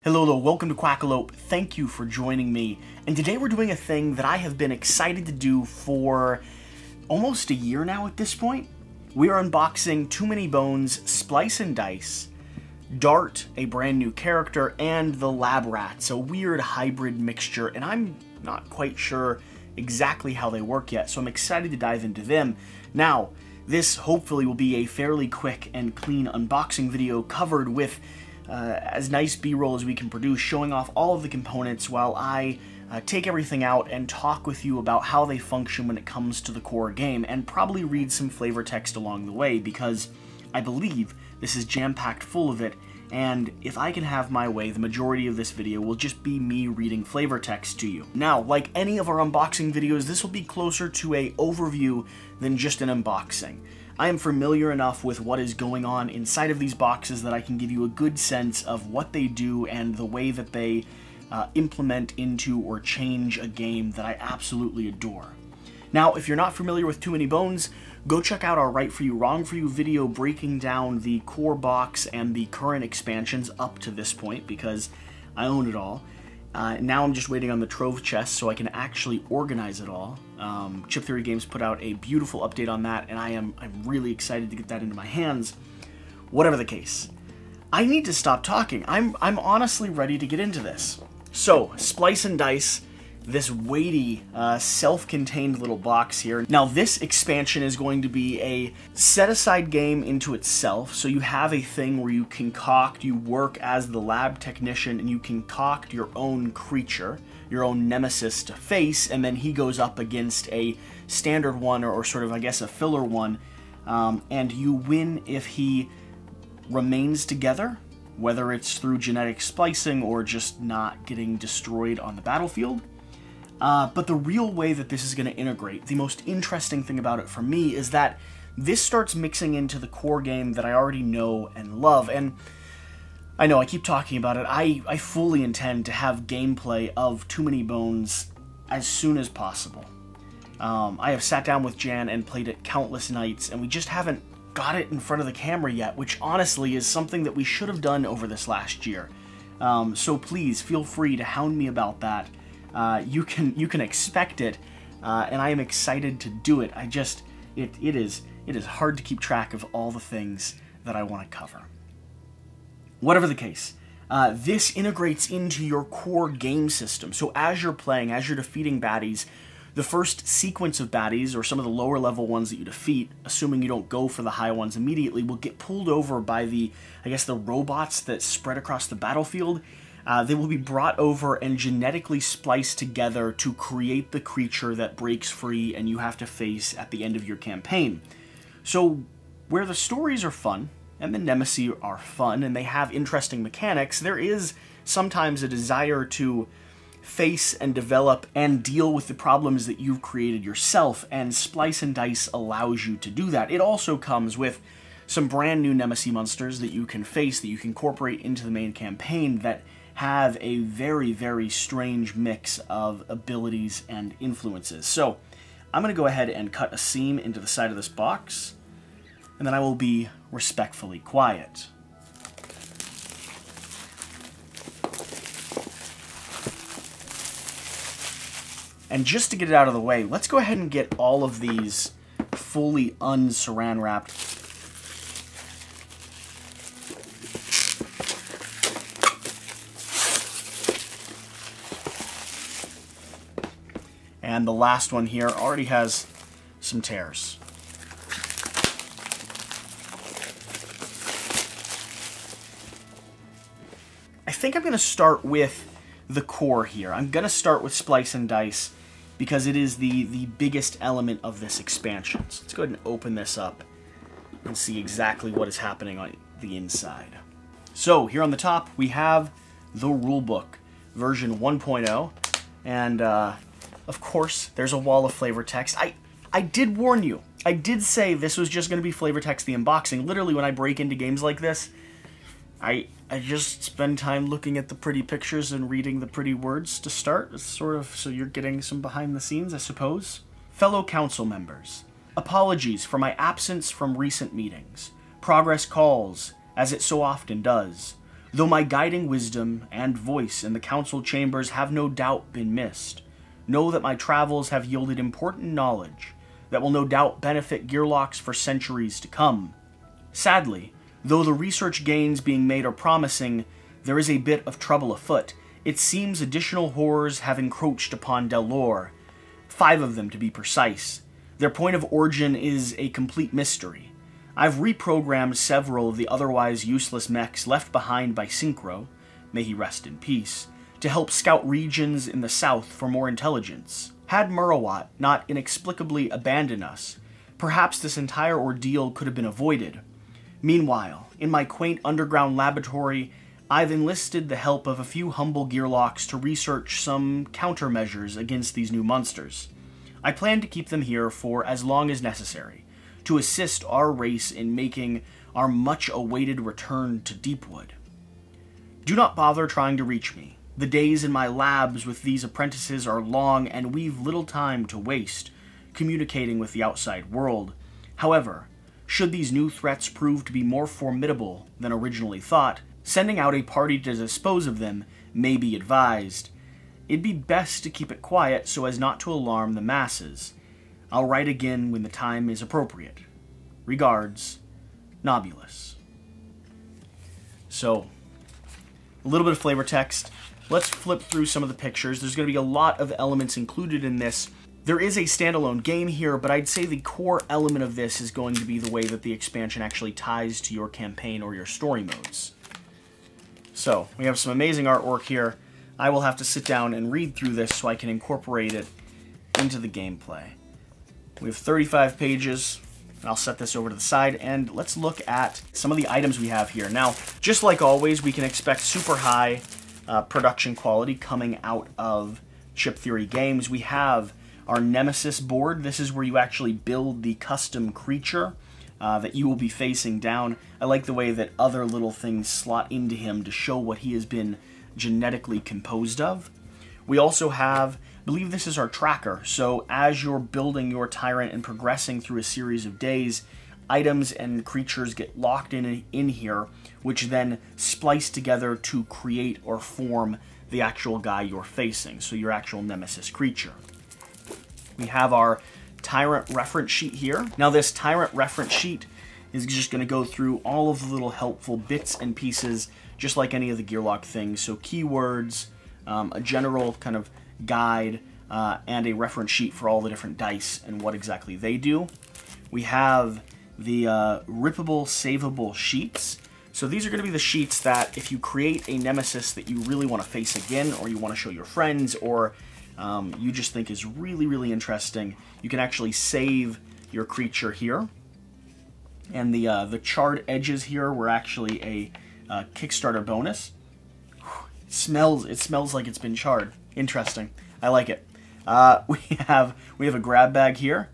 Hello, welcome to Quackalope. Thank you for joining me. And today we're doing a thing that I have been excited to do for almost a year now at this point. We are unboxing Too Many Bones, Splice Dice, Dart, a brand new character, and the Lab Rats, a weird hybrid mixture, and I'm not quite sure exactly how they work yet, so I'm excited to dive into them. Now, this hopefully will be a fairly quick and clean unboxing video covered with as nice B-roll as we can produce, showing off all of the components while I take everything out and talk with you about how they function when it comes to the core game, and probably read some flavor text along the way, because I believe this is jam-packed full of it, and if I can have my way, the majority of this video will just be me reading flavor text to you. Now, like any of our unboxing videos, this will be closer to an overview than just an unboxing. I am familiar enough with what is going on inside of these boxes that I can give you a good sense of what they do and the way that they implement into or change a game that I absolutely adore. Now, if you're not familiar with Too Many Bones, go check out our Right For You, Wrong For You video breaking down the core box and the current expansions up to this point, because I own it all. Now I'm just waiting on the Trove chest so I can actually organize it all. Chip Theory Games put out a beautiful update on that, and I'm really excited to get that into my hands. Whatever the case, I need to stop talking. I'm honestly ready to get into this. So, Splice Dice, this weighty, self-contained little box here. Now, this expansion is going to be a set-aside game into itself, so you have a thing where you concoct, you work as the lab technician, and you concoct your own creature, your own nemesis to face, and then he goes up against a standard one, or sort of, I guess, a filler one, and you win if he remains together, whether it's through genetic splicing or just not getting destroyed on the battlefield. But the real way that this is going to integrate, the most interesting thing about it for me, is that this starts mixing into the core game that I already know and love. And I know I keep talking about it. I fully intend to have gameplay of Too Many Bones as soon as possible. I have sat down with Jan and played it countless nights, and we just haven't got it in front of the camera yet, which honestly is something that we should have done over this last year. So please feel free to hound me about that. You can expect it, and I am excited to do it. It is hard to keep track of all the things that I want to cover. Whatever the case, this integrates into your core game system. So as you're playing, as you're defeating baddies, the first sequence of baddies, or some of the lower level ones that you defeat, assuming you don't go for the high ones immediately, will get pulled over by the robots that spread across the battlefield. They will be brought over and genetically spliced together to create the creature that breaks free and you have to face at the end of your campaign. So, where the stories are fun, and the nemesis are fun, and they have interesting mechanics, there is sometimes a desire to face and develop and deal with the problems that you've created yourself, and Splice Dice allows you to do that. It also comes with some brand new nemesis monsters that you can face, that you can incorporate into the main campaign, that have a very, very strange mix of abilities and influences. So, I'm going to go ahead and cut a seam into the side of this box, and then I will be respectfully quiet. And just to get it out of the way, let's go ahead and get all of these fully unsaran wrapped. And the last one here already has some tears. I think I'm going to start with the core here. I'm going to start with Splice Dice because it is the biggest element of this expansion. So let's go ahead and open this up and see exactly what is happening on the inside. So here on the top we have the rulebook, version 1.0, and of course, there's a wall of flavor text. I did warn you. I did say this was just going to be flavor text the unboxing. Literally, when I break into games like this, I just spend time looking at the pretty pictures and reading the pretty words to start. It's sort of so you're getting some behind the scenes, I suppose. Fellow council members, apologies for my absence from recent meetings. Progress calls, as it so often does. Though my guiding wisdom and voice in the council chambers have no doubt been missed, know that my travels have yielded important knowledge that will no doubt benefit Gearlocks for centuries to come. Sadly, though the research gains being made are promising, there is a bit of trouble afoot. It seems additional horrors have encroached upon Delore, 5 of them to be precise. Their point of origin is a complete mystery. I've reprogrammed several of the otherwise useless mechs left behind by Synchro, may he rest in peace, to help scout regions in the south for more intelligence. Had Murawat not inexplicably abandoned us, perhaps this entire ordeal could have been avoided. Meanwhile, in my quaint underground laboratory, I've enlisted the help of a few humble Gearlocks to research some countermeasures against these new monsters. I plan to keep them here for as long as necessary, to assist our race in making our much-awaited return to Deepwood. Do not bother trying to reach me. The days in my labs with these apprentices are long, and we've little time to waste communicating with the outside world. However, should these new threats prove to be more formidable than originally thought, sending out a party to dispose of them may be advised. It'd be best to keep it quiet so as not to alarm the masses. I'll write again when the time is appropriate. Regards, Nobulous. So, a little bit of flavor text. Let's flip through some of the pictures. There's going to be a lot of elements included in this. There is a standalone game here, but I'd say the core element of this is going to be the way that the expansion actually ties to your campaign or your story modes. So, we have some amazing artwork here. I will have to sit down and read through this so I can incorporate it into the gameplay. We have 35 pages, and I'll set this over to the side, and let's look at some of the items we have here. Now, just like always, we can expect super high production quality coming out of Chip Theory Games. We have our Nemesis board. This is where you actually build the custom creature that you will be facing down. I like the way that other little things slot into him to show what he has been genetically composed of. We also have, I believe this is our tracker, so as you're building your Tyrant and progressing through a series of days, items and creatures get locked in here, which then splice together to create or form the actual guy you're facing, so your actual Nemesis creature. We have our Tyrant reference sheet here. Now this Tyrant reference sheet is just going to go through all of the little helpful bits and pieces, just like any of the Gearlock things. So keywords, a general kind of guide, and a reference sheet for all the different dice and what exactly they do. We have the Rippable, Savable sheets. So these are going to be the sheets that if you create a Nemesis that you really want to face again, or you want to show your friends, or you just think is really, really interesting, you can actually save your creature here. And the charred edges here were actually a Kickstarter bonus. It smells like it's been charred. Interesting. I like it. We have a grab bag here.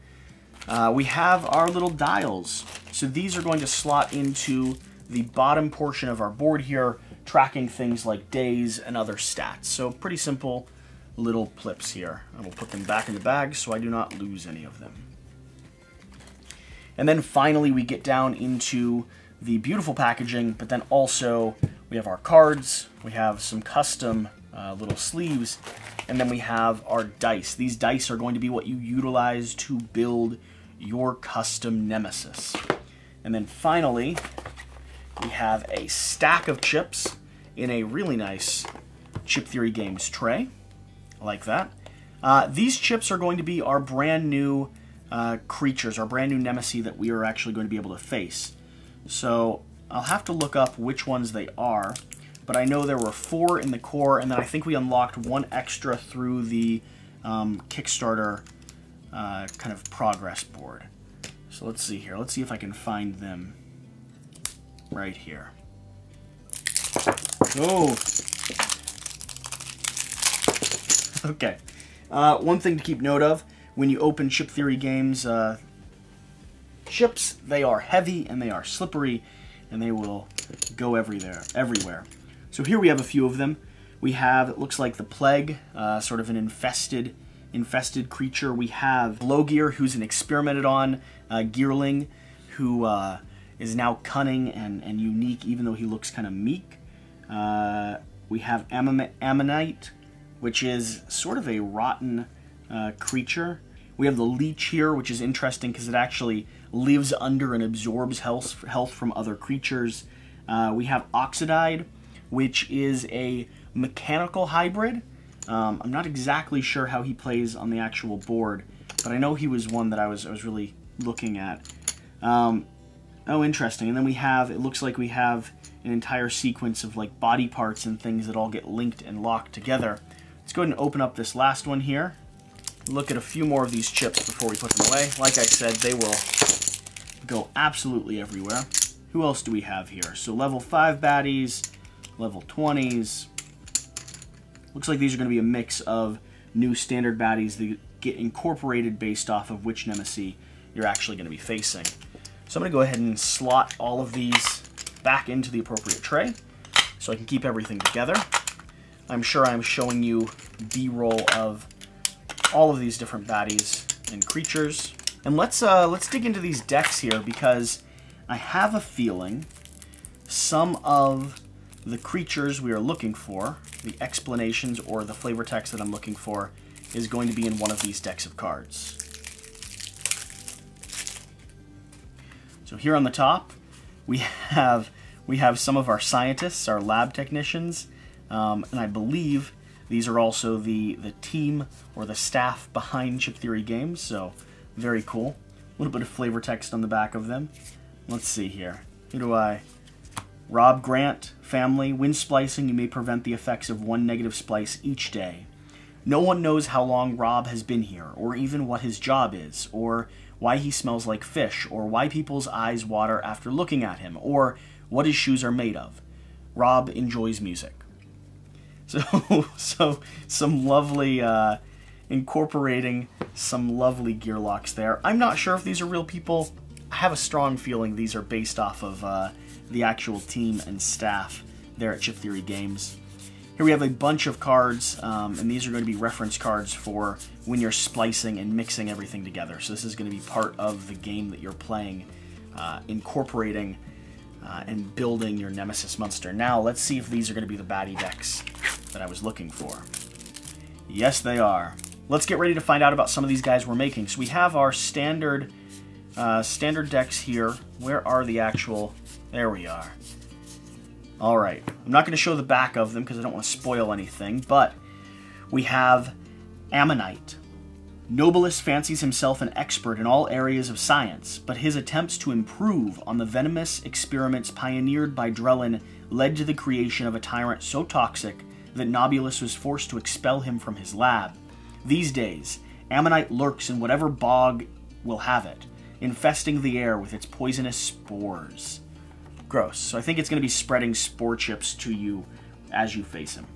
We have our little dials. So these are going to slot into the bottom portion of our board here, tracking things like days and other stats. So pretty simple little plips here. I will put them back in the bag so I do not lose any of them. And then finally we get down into the beautiful packaging, but then also we have our cards, we have some custom little sleeves, and then we have our dice. These dice are going to be what you utilize to build your custom Nemesis. And then finally, we have a stack of chips in a really nice Chip Theory Games tray. I like that. These chips are going to be our brand new creatures, our brand new Nemesis that we are actually going to be able to face. So I'll have to look up which ones they are, but I know there were 4 in the core, and then I think we unlocked 1 extra through the Kickstarter kind of progress board. So let's see here. Let's see if I can find them right here. Oh! Okay. One thing to keep note of, when you open Chip Theory Games chips, they are heavy and they are slippery, and they will go everywhere. So here we have a few of them. We have, it looks like the Plague, sort of an infested creature. We have Blowgear, who's an experimented on gearling, who is now cunning and unique, even though he looks kind of meek. We have Ammonite, which is sort of a rotten creature. We have the Leech here, which is interesting because it actually lives under and absorbs health from other creatures. We have Oxidide, which is a mechanical hybrid. I'm not exactly sure how he plays on the actual board, but I know he was one that I was really looking at. Oh, interesting. And then we have, it looks like we have an entire sequence of like body parts and things that all get linked and locked together. Let's go ahead and open up this last one here. Look at a few more of these chips before we put them away. Like I said, they will go absolutely everywhere. Who else do we have here? So level 5 baddies, level 20s. Looks like these are going to be a mix of new standard baddies that get incorporated based off of which nemesis you're actually going to be facing. So I'm going to go ahead and slot all of these back into the appropriate tray so I can keep everything together. I'm sure I'm showing you B-roll of all of these different baddies and creatures. And let's dig into these decks here, because I have a feeling some of the creatures we are looking for, the explanations or the flavor text that I'm looking for, is going to be in one of these decks of cards. So here on the top, we have some of our scientists, our lab technicians, and I believe these are also the team or the staff behind Chip Theory Games, so very cool. A little bit of flavor text on the back of them. Let's see here. Who do I... Rob Grant, family. When splicing, you may prevent the effects of one negative splice each day. No one knows how long Rob has been here, or even what his job is, or why he smells like fish, or why people's eyes water after looking at him, or what his shoes are made of. Rob enjoys music. So some lovely, incorporating some lovely gear locks there. I'm not sure if these are real people. I have a strong feeling these are based off of the actual team and staff there at Chip Theory Games. Here we have a bunch of cards, and these are going to be reference cards for when you're splicing and mixing everything together. So this is going to be part of the game that you're playing, incorporating and building your Nemesis monster. Now, let's see if these are going to be the baddie decks that I was looking for. Yes, they are. Let's get ready to find out about some of these guys we're making. So we have our standard decks here. Where are the actual... There we are. Alright. I'm not going to show the back of them because I don't want to spoil anything, but we have Ammonite. Nobulous fancies himself an expert in all areas of science, but his attempts to improve on the venomous experiments pioneered by Drellin led to the creation of a tyrant so toxic that Nobulous was forced to expel him from his lab. These days, Ammonite lurks in whatever bog will have it, infesting the air with its poisonous spores. Gross. So I think it's going to be spreading spore chips to you as you face him.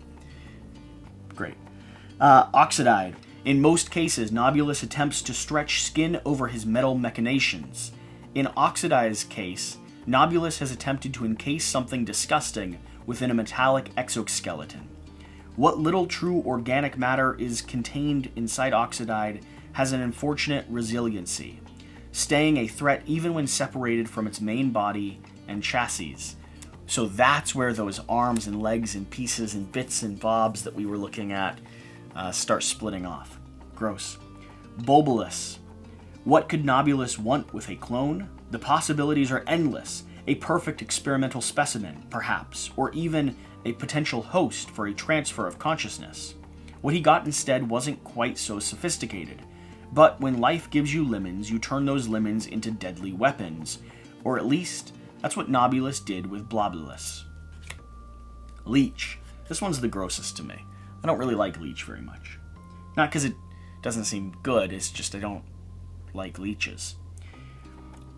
Great. Oxidide. In most cases, Nobulous attempts to stretch skin over his metal machinations. In Oxidide's case, Nobulous has attempted to encase something disgusting within a metallic exoskeleton. What little true organic matter is contained inside Oxidide has an unfortunate resiliency, staying a threat even when separated from its main body and chassis. So that's where those arms and legs and pieces and bits and bobs that we were looking at start splitting off. Gross. Nobulous. What could Nobulous want with a clone? The possibilities are endless. A perfect experimental specimen, perhaps, or even a potential host for a transfer of consciousness. What he got instead wasn't quite so sophisticated. But when life gives you lemons, you turn those lemons into deadly weapons. Or at least, that's what Nobulous did with Nobulous. Leech. This one's the grossest to me. I don't really like Leech very much. Not because it doesn't seem good, it's just I don't like leeches.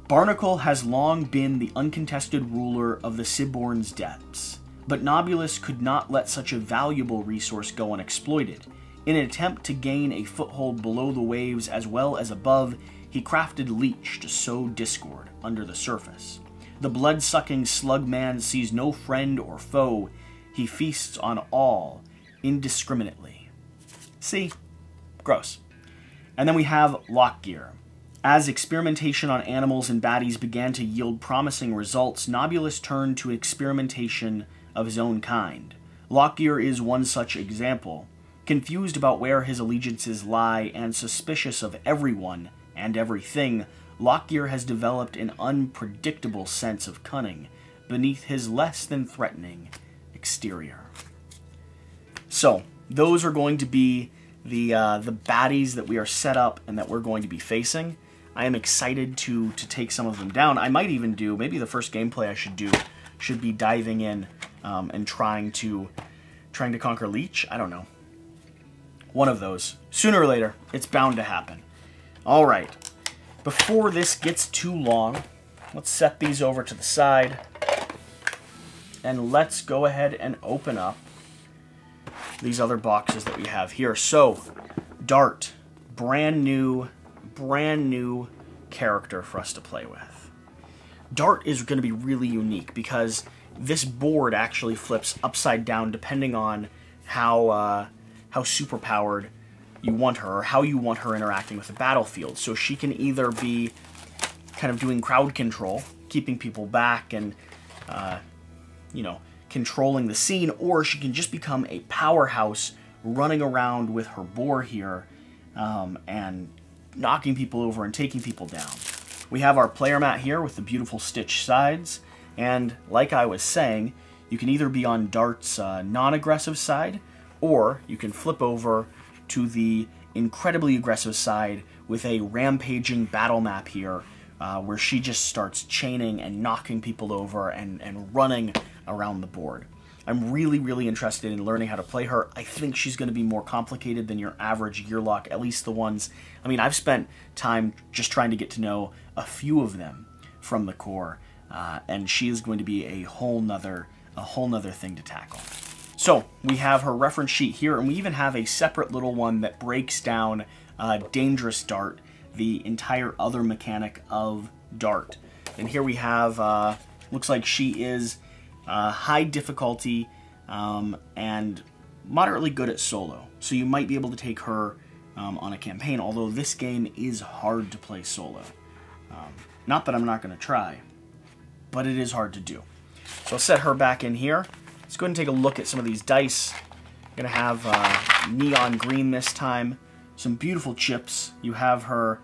Barnacle has long been the uncontested ruler of the Siborn's depths, but Nobulous could not let such a valuable resource go unexploited. In an attempt to gain a foothold below the waves as well as above, he crafted Leech to sow discord under the surface. The blood-sucking slug-man sees no friend or foe. He feasts on all indiscriminately. See? Gross. And then we have Lockgear. As experimentation on animals and baddies began to yield promising results, Nobulous turned to experimentation of his own kind. Lockgear is one such example. Confused about where his allegiances lie and suspicious of everyone and everything, Lockgear has developed an unpredictable sense of cunning beneath his less than threatening exterior. So, those are going to be the baddies that we are set up and that we're going to be facing. I am excited to take some of them down. I might even do, maybe the first gameplay I should do should be diving in and trying to conquer Leech. I don't know. One of those. Sooner or later, it's bound to happen. All right. Before this gets too long, let's set these over to the side. And let's go ahead and open up these other boxes that we have here. So, Dart. Brand new character for us to play with. Dart is going to be really unique because this board actually flips upside down depending on how superpowered you want her, or how you want her interacting with the battlefield. So she can either be kind of doing crowd control, keeping people back and, you know, controlling the scene, or she can just become a powerhouse running around with her boar here and knocking people over and taking people down. We have our player mat here with the beautiful stitched sides, and like I was saying, you can either be on Dart's non-aggressive side, or you can flip over to the incredibly aggressive side with a rampaging battle map here, where she just starts chaining and knocking people over and running around the board. I'm really interested in learning how to play her. I think she's going to be more complicated than your average Gearlock, at least the ones... I mean, I've spent time just trying to get to know a few of them from the core, and she is going to be a whole nother thing to tackle. So, we have her reference sheet here, and we even have a separate little one that breaks down Dangerous Dart, the entire other mechanic of Dart. And here we have, looks like she is high difficulty and moderately good at solo. So you might be able to take her on a campaign, although this game is hard to play solo. Not that I'm not going to try, but it is hard to do. So I'll set her back in here. Let's go ahead and take a look at some of these dice. I'm going to have neon green this time. Some beautiful chips. You have her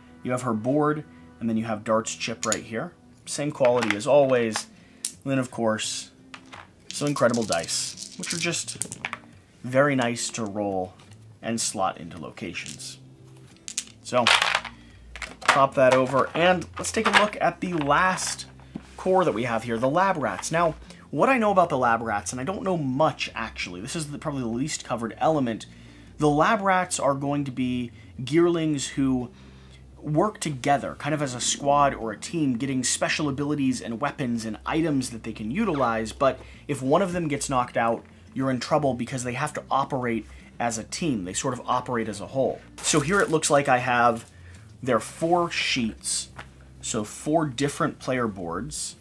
board, and then you have Dart's chip right here. Same quality as always. And then, of course, some incredible dice, which are just very nice to roll and slot into locations. So, pop that over, and let's take a look at the last core that we have here, the lab rats. Now, what I know about the lab rats, and I don't know much actually, this is probably the least covered element, the lab rats are going to be gearlings who work together, kind of as a squad or a team, getting special abilities and weapons and items that they can utilize, but if one of them gets knocked out, you're in trouble because they have to operate as a team. They sort of operate as a whole. So here it looks like I have their 4 sheets, so 4 different player boards,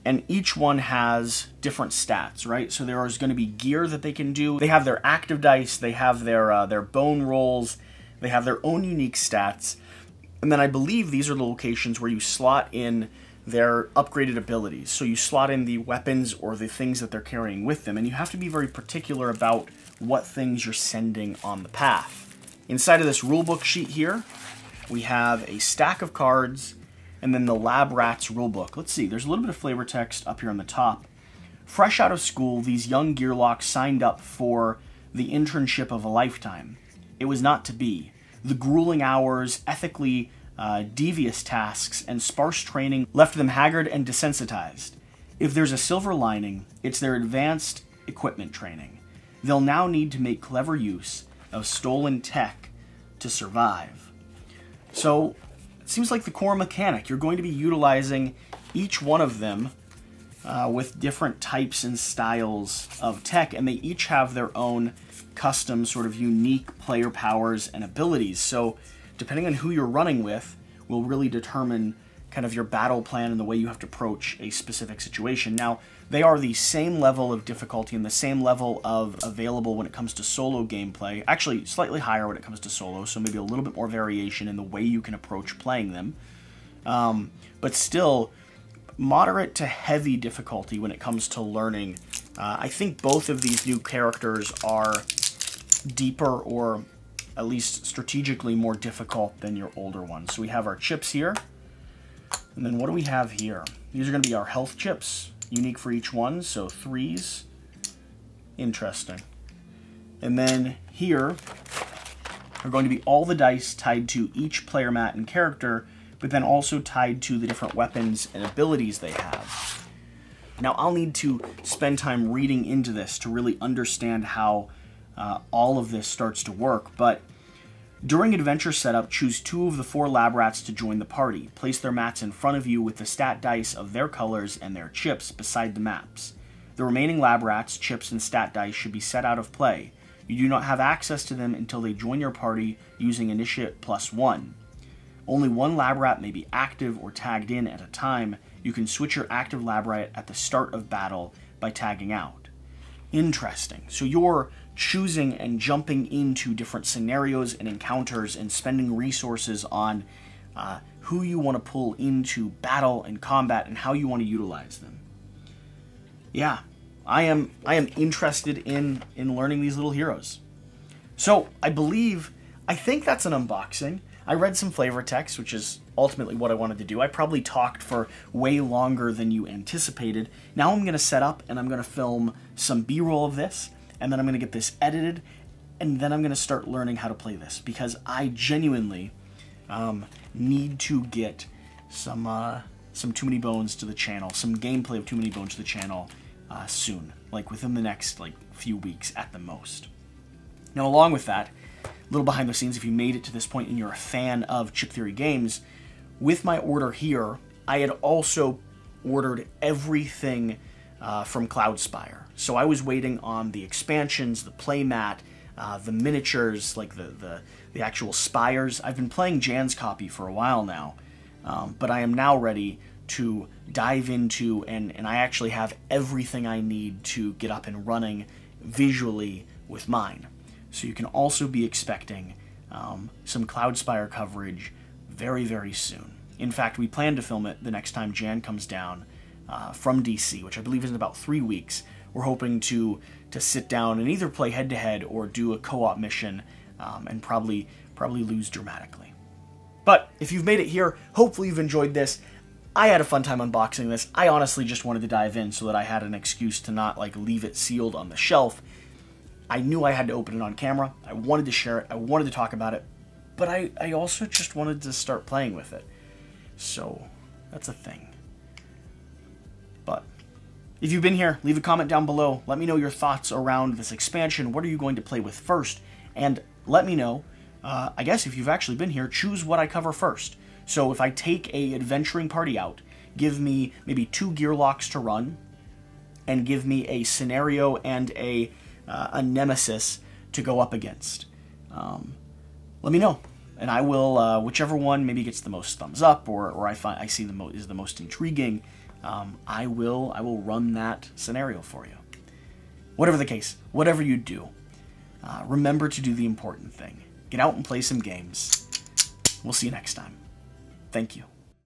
and each one has different stats, right? So there is going to be gear that they can do. They have their active dice, they have their bone rolls, they have their own unique stats, and then I believe these are the locations where you slot in their upgraded abilities. So you slot in the weapons or the things that they're carrying with them, and you have to be very particular about what things you're sending on the path. Inside of this rulebook sheet here, we have a stack of cards, and then the Lab Rats rulebook. Let's see, there's a little bit of flavor text up here on the top. Fresh out of school, these young Gearlocks signed up for the internship of a lifetime. It was not to be. The grueling hours, ethically devious tasks, and sparse training left them haggard and desensitized. If there's a silver lining, it's their advanced equipment training. They'll now need to make clever use of stolen tech to survive. So, it seems like the core mechanic. You're going to be utilizing each one of them with different types and styles of tech, and they each have their own custom sort of unique player powers and abilities. So depending on who you're running with will really determine kind of your battle plan and the way you have to approach a specific situation. Now, they are the same level of difficulty and the same level of available when it comes to solo gameplay. Actually, slightly higher when it comes to solo, so maybe a little bit more variation in the way you can approach playing them. But still, moderate to heavy difficulty when it comes to learning. I think both of these new characters are deeper, or at least strategically more difficult than your older ones. So we have our chips here. And then what do we have here? These are going to be our health chips, unique for each one, so 3s. Interesting. And then here are going to be all the dice tied to each player mat and character, but then also tied to the different weapons and abilities they have. Now, I'll need to spend time reading into this to really understand how all of this starts to work, but during adventure setup, choose 2 of the 4 lab rats to join the party. Place their mats in front of you with the stat dice of their colors and their chips beside the maps. The remaining lab rats, chips, and stat dice should be set out of play. You do not have access to them until they join your party using Initiate +1. Only 1 lab rat may be active or tagged in at a time. You can switch your active lab rat at the start of battle by tagging out. Interesting. So you're choosing and jumping into different scenarios and encounters and spending resources on who you want to pull into battle and combat and how you want to utilize them. Yeah, I am interested in learning these little heroes. So I think that's an unboxing. I read some flavor text, which is ultimately what I wanted to do. I probably talked for way longer than you anticipated. Now I'm going to set up and I'm going to film some B-roll of this, and then I'm going to get this edited, and then I'm going to start learning how to play this, because I genuinely need to get some Too Many Bones to the channel, some gameplay of Too Many Bones to the channel soon, like within the next few weeks at the most. Now, along with that, a little behind the scenes, if you made it to this point and you're a fan of Chip Theory Games, with my order here, I had also ordered everything from Cloudspire. So I was waiting on the expansions, the playmat, the miniatures, like the actual spires. I've been playing Jan's copy for a while now, but I am now ready to dive into, and I actually have everything I need to get up and running visually with mine. So you can also be expecting some Cloudspire coverage very, very soon. In fact, we plan to film it the next time Jan comes down from DC, which I believe is in about 3 weeks. We're hoping to sit down and either play head-to-head or do a co-op mission and probably lose dramatically. But if you've made it here, hopefully you've enjoyed this. I had a fun time unboxing this. I honestly just wanted to dive in so that I had an excuse to not leave it sealed on the shelf. I knew I had to open it on camera. I wanted to share it. I wanted to talk about it. But I also just wanted to start playing with it. So that's a thing. But if you've been here, leave a comment down below. Let me know your thoughts around this expansion. What are you going to play with first? And let me know, I guess if you've actually been here, choose what I cover first. So if I take a adventuring party out, give me maybe 2 gear locks to run, and give me a scenario and a nemesis to go up against. Let me know, and I will, whichever one maybe gets the most thumbs up, or I see is the most intriguing, I will run that scenario for you. Whatever the case, whatever you do, remember to do the important thing. Get out and play some games. We'll see you next time. Thank you.